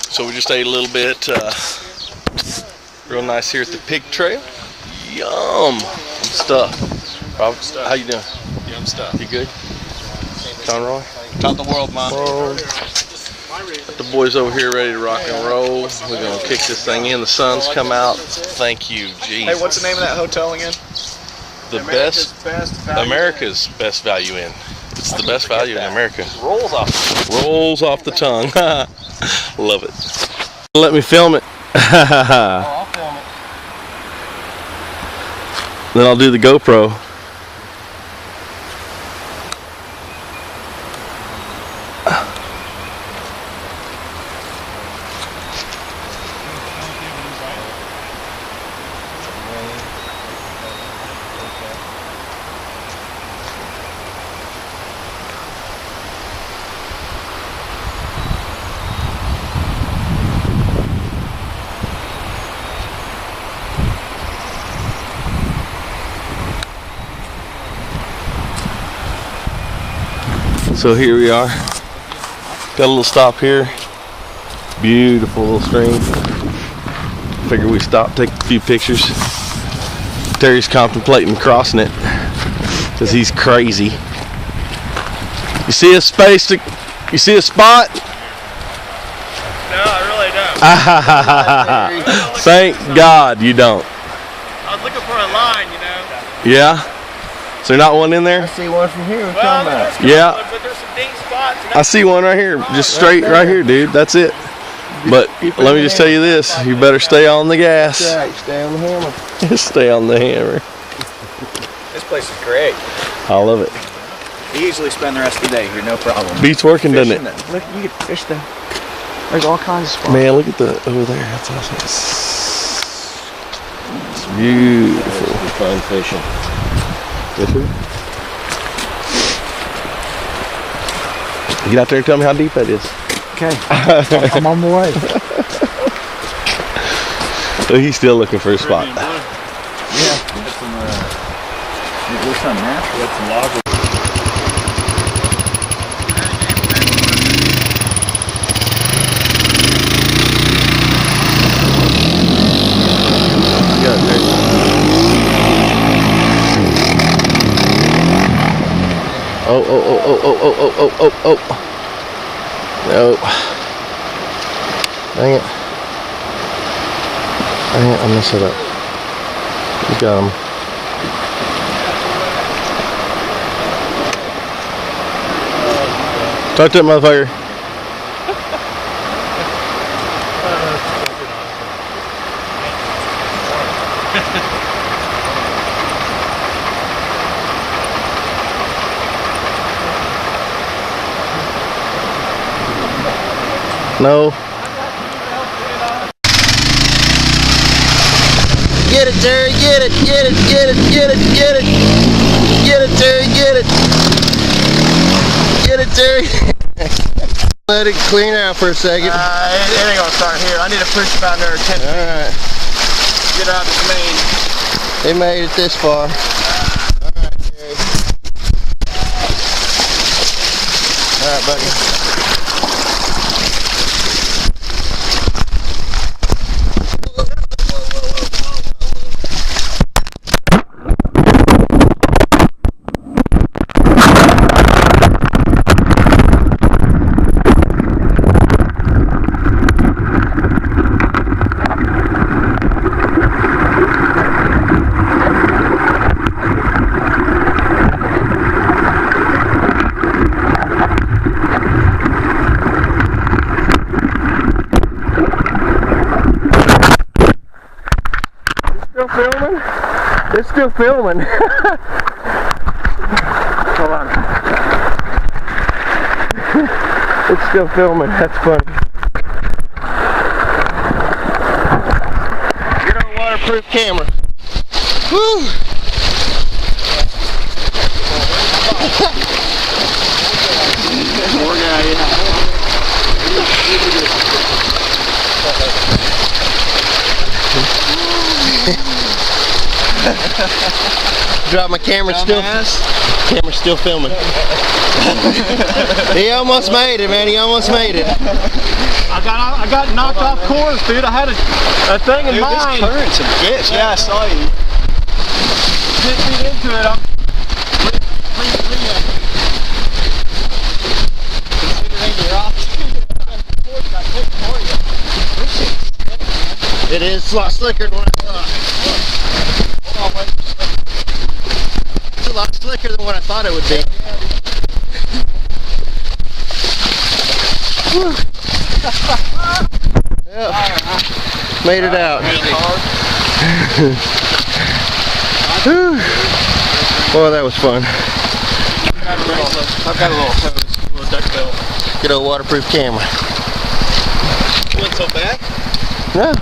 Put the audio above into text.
So we just ate a little bit. Real nice here at the pig trail. Yum! I'm stuffed. Robert, how you doing? Yeah, I'm stuffed. You good? Conroy? Top of the world, man. Got the boys over here ready to rock and roll. We're gonna kick this thing in. The sun's come out. Thank you, jeez. Hey, what's the name of that hotel again? America's Best Value Inn. It's the best value in America. Rolls off the tongue. Love it. Let me film it. I'll film it. Then I'll do the GoPro. So here we are. Got a little stop here. Beautiful little stream. Figure we stop, take a few pictures. Terry's contemplating crossing it because he's crazy. You see a space? You see a spot? No, I really don't. Thank God you don't. I was looking for a line, you know. Yeah? Is there not one in there? I see one from here. Well, Yeah. but there's some ding spots. I see one right here, just straight right here, dude. That's it. But let me just tell you this: you better stay on the gas. That's right. Stay on the hammer. Stay on the hammer. This place is great. I love it. You usually spend the rest of the day here, no problem. Beats working, doesn't it? Look, you can fish there. There's all kinds of spots. Man, look at the over there. That's awesome. It's beautiful. Fun fishing. Get out there and tell me how deep that is. Okay. I'm on my way. So he's still looking for a spot. Yeah. That's some, there's some natural. That's some lava. Oh. No. Dang it. I messed it up. You got him. Talk to that motherfucker. No. Get it, Terry, get it, get it, get it, get it, get it. Get it, Terry, get it. Get it, Terry. Let it clean out for a second. It ain't gonna start here. I need to push about another 10 feet. Alright. Get out of the main. They made it this far. Alright, Terry. Alright, buddy. It's still filming. Hold on. It's still filming. That's funny. Get our waterproof camera. Woo! More guy, Drop my camera still. Camera's still filming. He almost made it, man. He almost made it. I got knocked off course, dude. I had a thing in mind. This current's a bitch. Yeah, I saw you. Didn't get into it. I'm It is a lot slicker than what I thought. Hold on, wait. It's a lot slicker than what I thought it would be. Yep. Made it out. Boy, that was fun. I've got a little hose, a little duck bill. Good old waterproof camera. Went so bad? No.